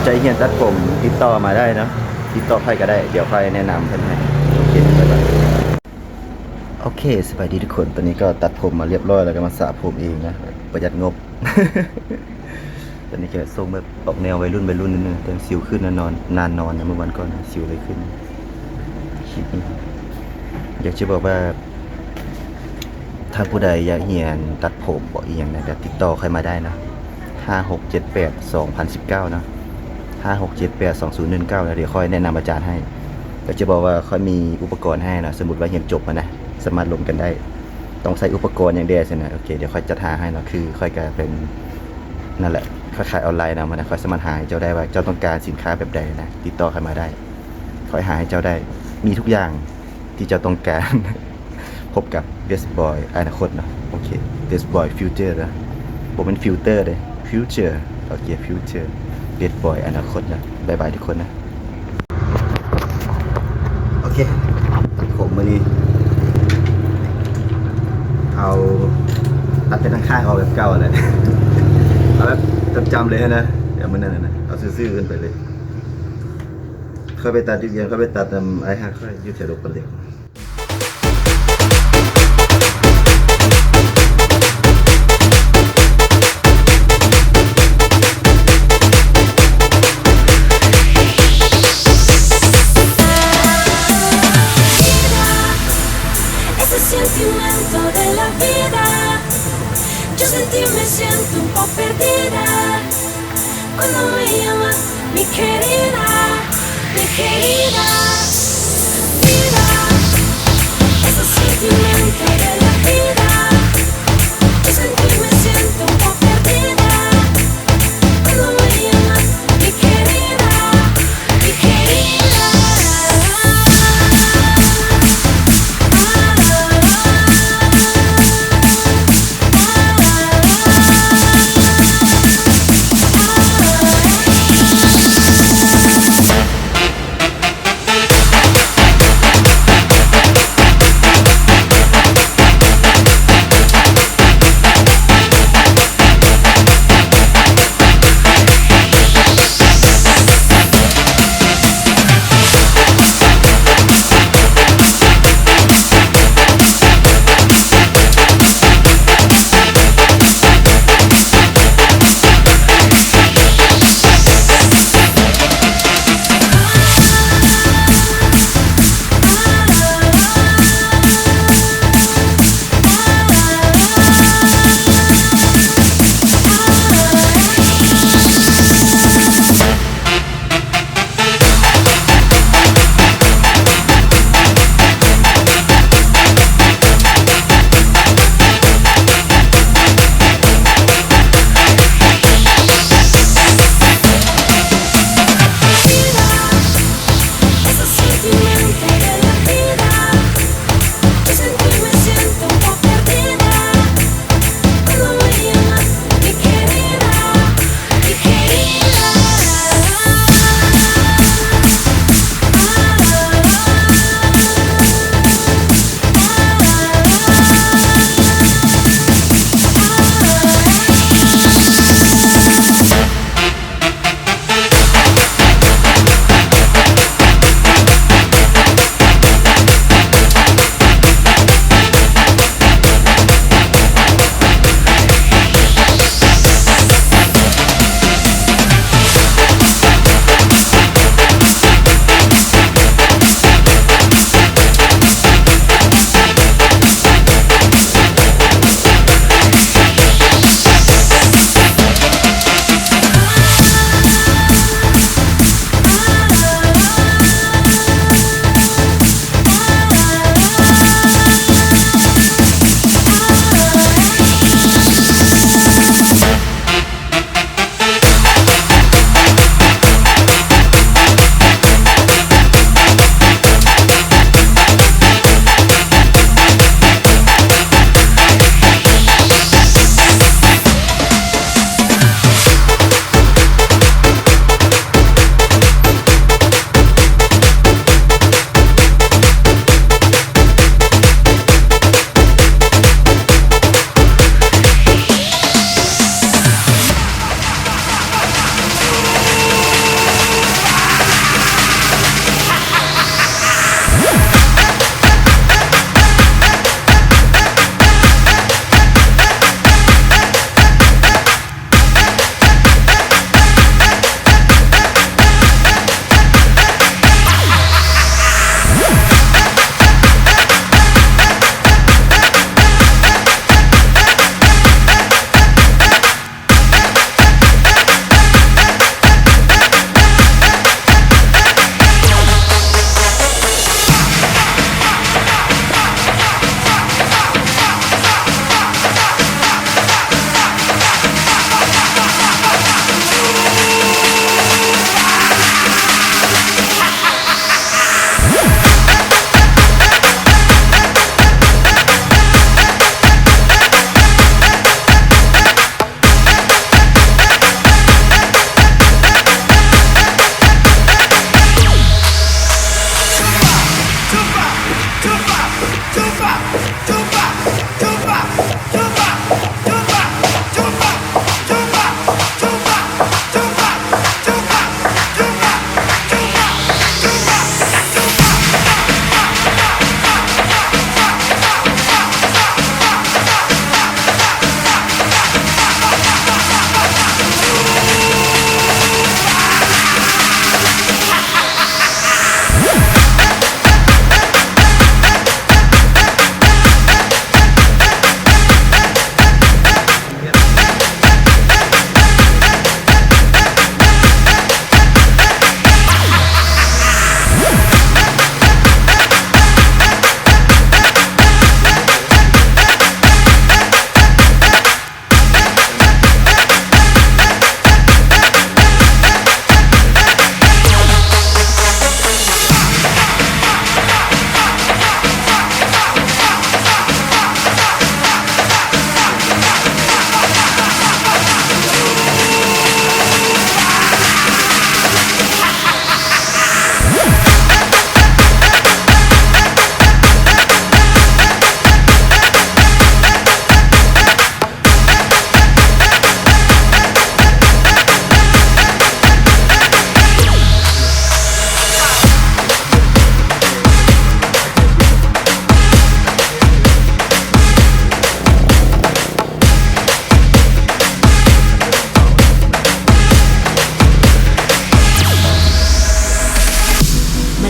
ใจเฮียนตัดผมติดต่อมาได้นะติดต่อใครก็ได้เดี๋ยวใครแนะนำเพื่อนให้โอเคบ๊ายบายโอเคสบายดีทุกคนตอนนี้ก็ตัดผมมาเรียบร้อยแล้วก็มาสระผมเองนะประหยัดงบ ตอนนี้ก็ทรงแบบออกแนววัยรุ่นนิดนึงแต่สิวขึ้นนานนอนนะเมื่อวันก่อนสิวเลยขึ้นคลิปนี้อยากจะบอกว่าถ้าผู้ใดอยากเรียนตัดผมบอกอีกอย่างนะก็ติดต่อใครมาได้นะ5678 2019นะ5678 2019นะเดี๋ยวค่อยแนะนำอาจารย์ให้ก็จะบอกว่าค่อยมีอุปกรณ์ให้นะสมมติว่าเรียนจบมานะสามารถลงกันได้ต้องใช้อุปกรณ์อย่างเดียวใช่ไหมโอเคเดี๋ยวค่อยจัดหาให้นะคือค่อยก็เป็นนั่นแหละค่อยขายออนไลน์นะมันค่อยสามารถหาให้เจ้าได้ว่าเจ้าต้องการสินค้าแบบใดนะติดต่อใครมาได้ค่อยหาให้เจ้าได้มีทุกอย่างที่เจ้าต้องการ พบกับ Best Boy อนาคตนะโอเค Best Boy Future นะผมเป็นฟิลเตอร์เลย Future โอเค Future Best Boy อนาคตนะบายบายทุกคนนะโอเคผมวันนี้เอาตัดเป็นทางข้างเอาแบบเก่าเลย เอาแบบจำๆเลยนะเดี๋ยวมันนั่นนะเอาซื่อๆขึ้นไปเลยค่อยไปตัดดิเดียนค่อยไปตัดไอ้ฮักค่อยยืดเฉลกกันเลยSentimiento de la vida, yo sin ti me siento un poco perdida. Cuando me llamas, mi querida, vida, ese sentimiento de la vida, yo sin ti me siento un poco perdida. Cuando me llamas, mi querida, mi querida.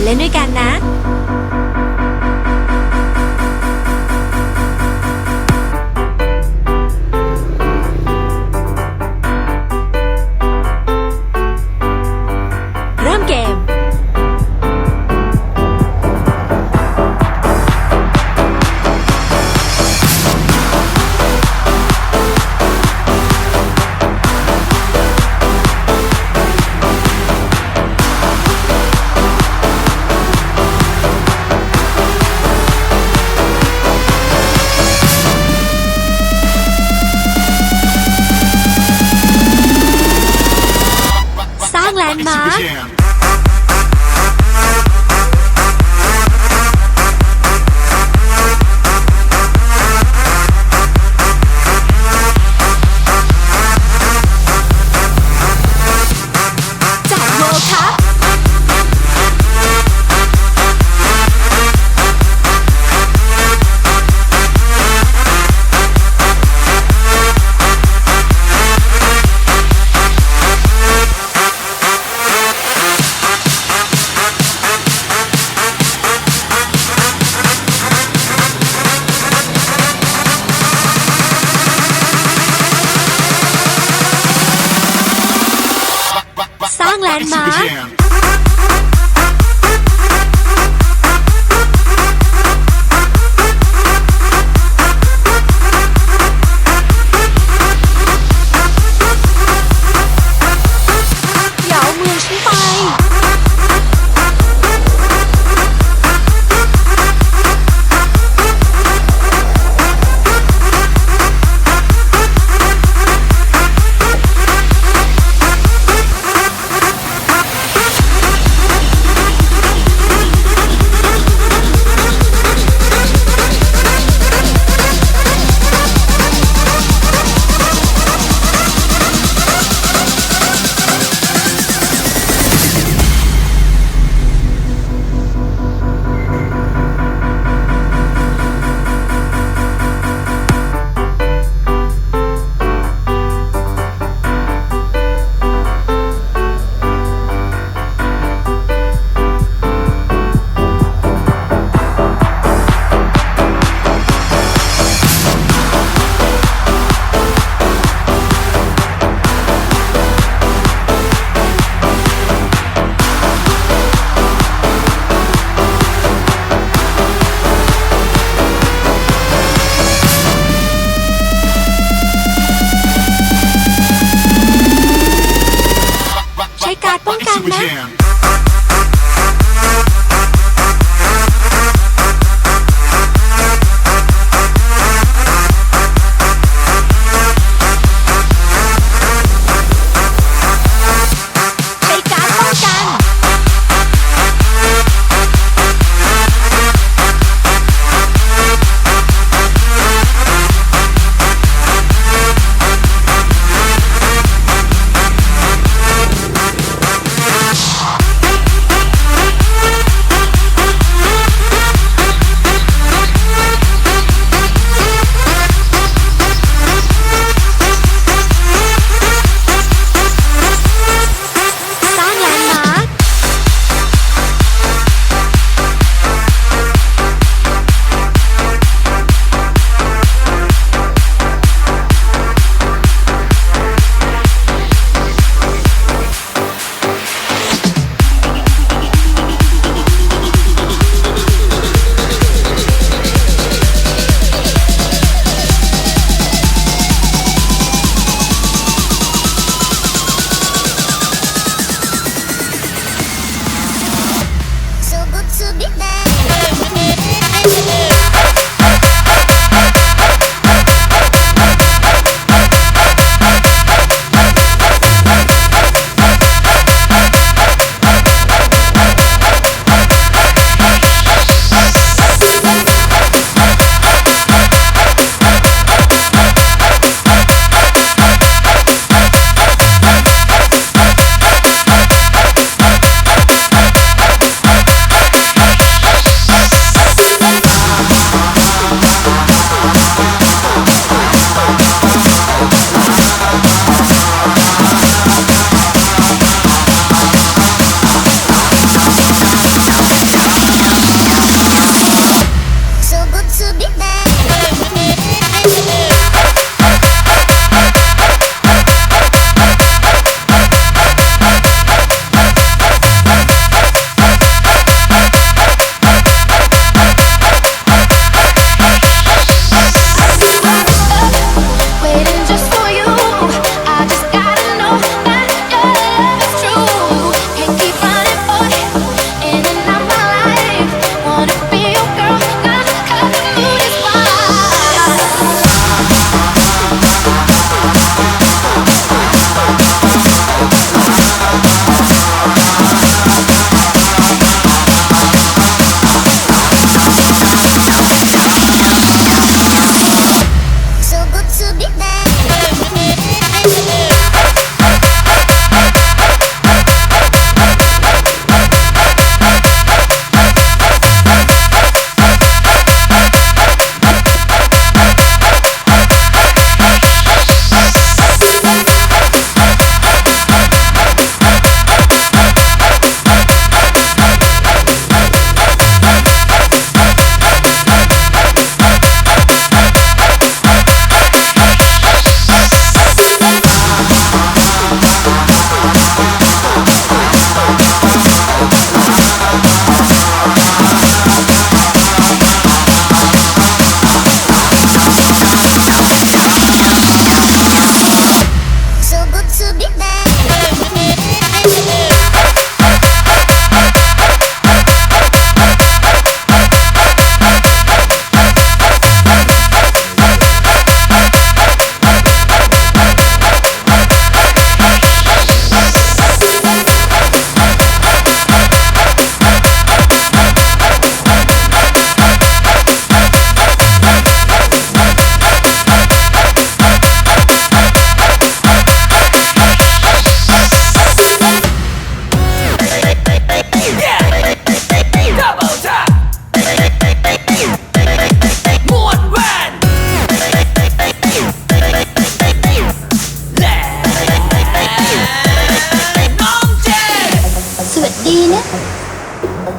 เล่นด้วยกันนะ เริ่มเกม สร้างแลนด์มาร์ค จากเวิลด์คัพ สร้างแลนด์มาร์ค อย่าเอามือฉันไป ใช้การ์ดป้องกันนะ ใช้การ์ดป้องกัน ใ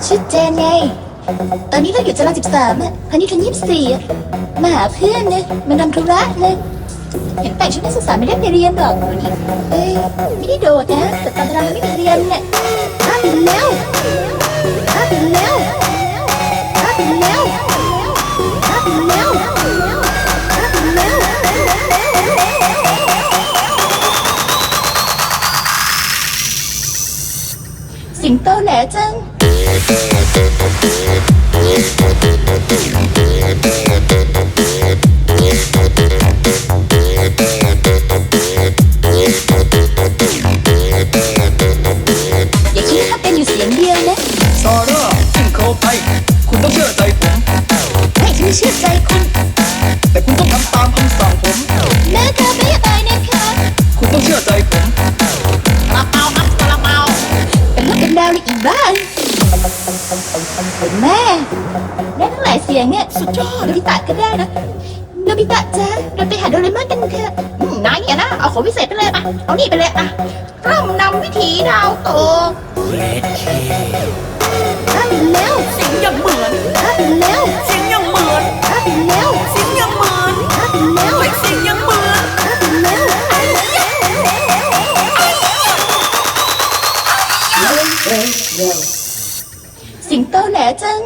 ชื่อเจนไง ตอนนี้เราอยู่จรา13อ่ะพันนี้ทัน24อ่ะมาหาเพื่อนนะมานำธุระเลยเห็นแต่งชุดนักศึกษาไม่ได้ไปเรียนหรอกวันนี้เอ้ยไม่ได้โดดนะแต่ตอนเราไม่ไปเรียนเนี่ยอ้าวไปแล้วอ้าวไปแล้วอ้าวไปแล้วอ้าวไปแล้วอ้าวไปแล้วสิงโตแหลจังอย่าคิดว่าเป็นอยู่เสียงเดียวนะ ซาร่าขึ้นเขาไปคุณต้องเชื่อใจผม ให้ฉันเชื่อใจคุณ แต่คุณต้องทำตามคำสั่งผม นะคะไม่อายนะคะ คุณต้องเชื่อใจผม เป็นลูกเป็นดาวในอีกบ้านแม่ได้ทั้งหลายเสียงเนี่ยสุดยอดโนบิตะก็ได้นะโนบิตะจ้าเราไปหาโดเรมอนกันเถอะนายเนี่ยนะเอาของพิเศษไปเลยปะเอานี่ไปเลยอะเริ่มนำวิถีดาวโตถ้าเป็นแล้ว เสียงยังเหมือน ถ้าเป็นแล้ว เสียงยังเหมือน ถ้าเป็นแล้ว เสียงยังเหมือน ถ้าเป็นแล้ว เฮ้ยเสียงยังเหมือน ถ้าเป็นแล้วสิงโตแหลจัง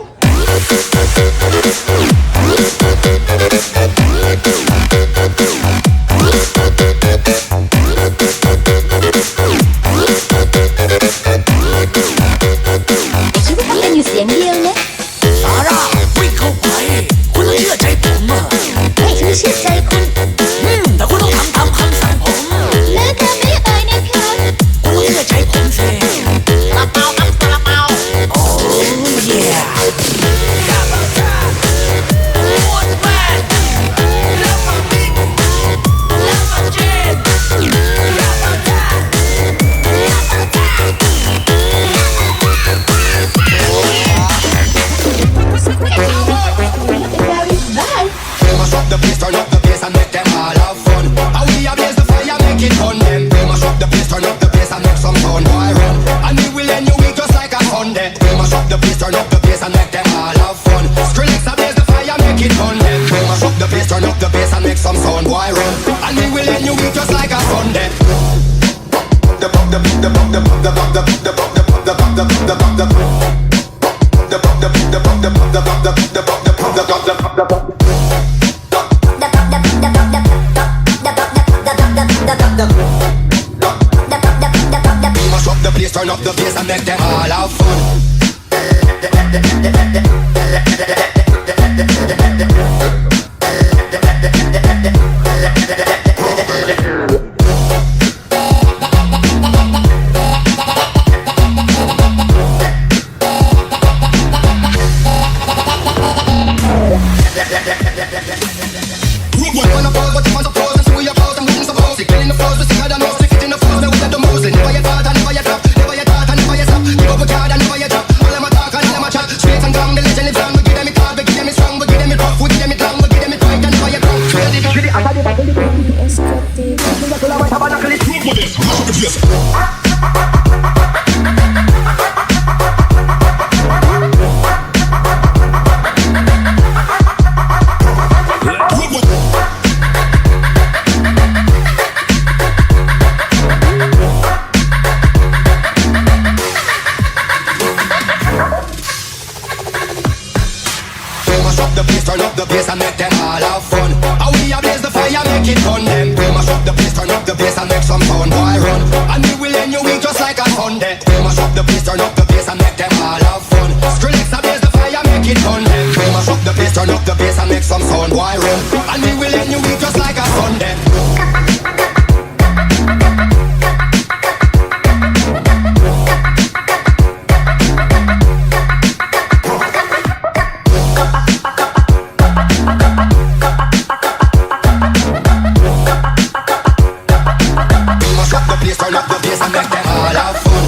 คิดว่าเป็นอยู่เสียงเดียวนะ ซาร่าวิ่งเข้าไป คุณต้องเชื่อใจผมอะ ให้ฉันเชื่อใจคุณ แต่คุณต้องทำตามคำสั่งผม นะคะไม่อายนะคะ คุณต้องเชื่อใจผมสิซาลาเปาครับซาลาเปาโอ้เย่ยาบาจ้าปวดแม่แล้วมาวิ่งแล้วมาเจ็บยาบาจ้ายาบาจ้า Mash up the place, turn up the bass and make them all have fun. How we ablaze the fire, make it fun. Them we mash up the place, turn up the bass and make some sound. Boy run, and we will end your week just like a Sunday. We mash up the place, turn up the bass and make them all have fun. Skrillex ablaze the fire, make it fun. Them we mash up the place, turn up the bass and make some sound. Boy run, and we will end your week just like a Sunday. Mash up the place, turn up the bass and make them all have fun. Wanna pose, but you want to pose and see where you pose and wouldn't suppose. Sick in the flows, we sicker than most. Stick it in the flows, they with the most. Never you thought and never you drop. Never you thought and never you stop. Give up a card and never you drop. All them a talk and all them a chat. Straight and calm, the legend lives on. We give them it hard, we give them it strong, we give them it rough, we give them it long, we give them it right and never you come. Straight it, straight mash up the place, turn up the bass and make them all have fun. How we ablaze the fire, make it fun. Them we mash up the place, turn up the bass and make some sound. Boy run, and we will end your week just like a Sunday. We mash up the place, turn up the bass and make them all have fun. Skrillex ablaze the fire, make it fun. Them we mash up the place, turn up the bass and make some sound. Boy run, and we will end your week just like a Sunday. Mash up the place, turn up the bass and make them all have fun.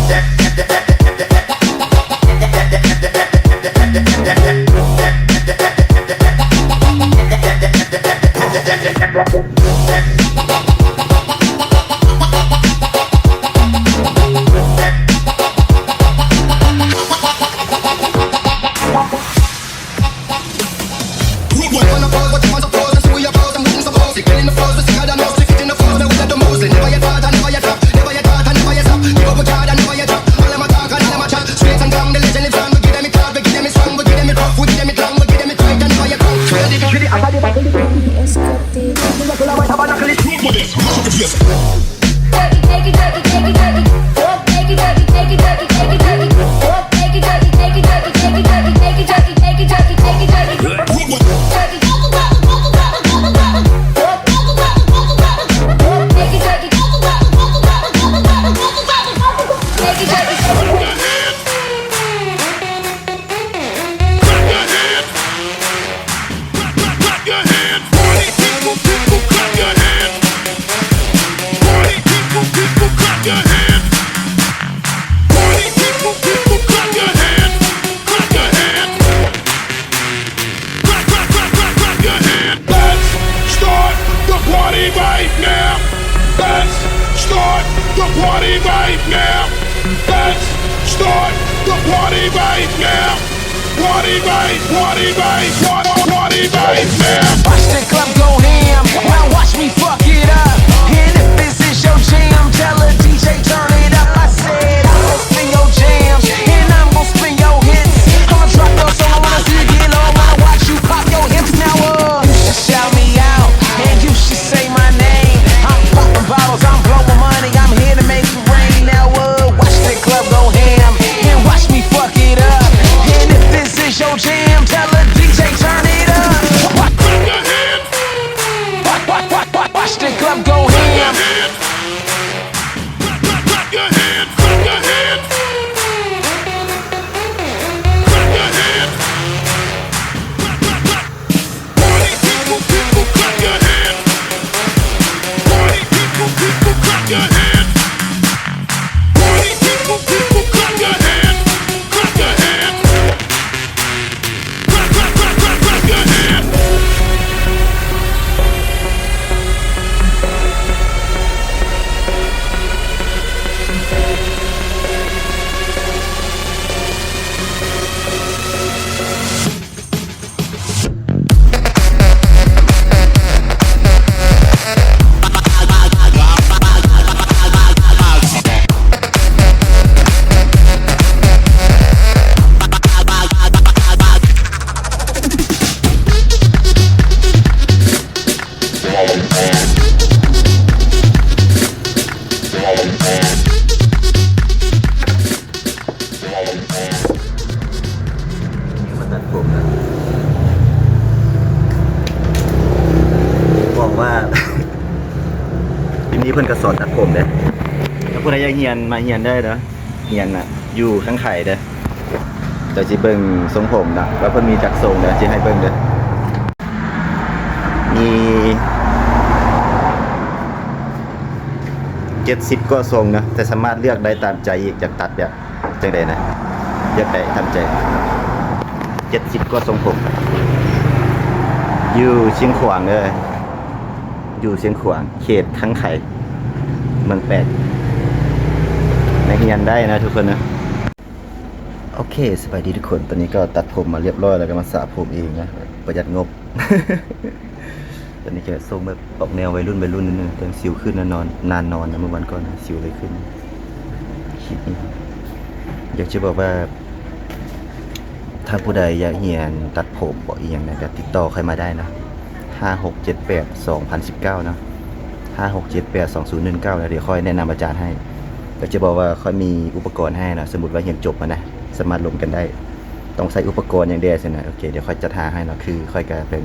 Watch the club go ham, now watch me fuck it up. And if this is your jam, tell a DJ turn it up. I said I'm gon' spin your jams, and I'm gon' spin your hits. I'ma drop your song, I wanna see you get low, wanna watch you pop your hips. Now you should shout me out, and you should say my name. I'm popping bottles, I'm blowing money, I'm here to make it rain. Now watch the club go ham, and watch me fuck it up. And if this is your jam, tell a DJ turn it up. Watch the club go ham.มาตัดผมนะบอกว่า ทีนี้เพื่อนก็สอนตัดผมเด้ถ้าผู้ใดอยากเฮียนมาเฮียนได้เด้อเฮียนน่ะอยู่ข้างไข่เด้อเดี๋ยวสิเบิ่งทรงผมนะว่าเพิ่นมีจักทรงเด้อสิให้เบิ่งเด้อมี70ก็ทรงนะแต่สามารถเลือกได้ตามใจอีกอยากตัดแบบจังได๋นะเลือกได้ตามใจ70ก็ทรงผมอยู่เชียงขวางเลยอยู่เชียงขวางเขตข้างไข่เมืองแปดในเฮียนได้นะทุกคนนะโอเคสบายดีทุกคนตอนนี้ก็ตัดผมมาเรียบร้อยแล้วก็มาสระผมเองนะประหยัดงบ ตอนนี้แกทรงแบบออกแนววัยรุ่นนิดนึงแต่สิวขึ้นนานนอนนะเมื่อวันก่อนนะสิวเลยขึ้นคลิปนี้อยากจะบอกว่าถ้าผู้ใดอยากเรียนตัดผมบอกอีกอย่างนะก็ติดต่อใครมาได้นะ56782019นะ56782019นะเดี๋ยวค่อยแนะนำอาจารย์ให้ก็จะบอกว่าค่อยมีอุปกรณ์ให้นะสมมุติว่าเรียนจบมานะสามารถลงกันได้ต้องใช้อุปกรณ์อย่างเดียวใช่ไหมโอเคเดี๋ยวค่อยจะหาให้นะคือค่อยก็เป็น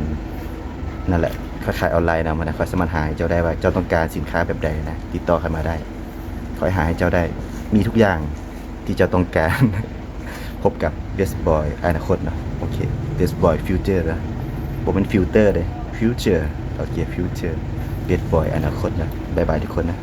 นั่นแหละค่อยขายออนไลน์นะมันนะค่อยสามารถหาให้เจ้าได้ว่าเจ้าต้องการสินค้าแบบใดนะติดต่อใครมาได้ค่อยหาให้เจ้าได้มีทุกอย่างที่เจ้าต้องการ พบกับ Best Boy อนาคตเนาะโอเค Best Boy Future นะผมเป็นฟิลเตอร์เลย Future โอเค Future Best Boy อนาคตนะบ๊ายบายทุกคนนะ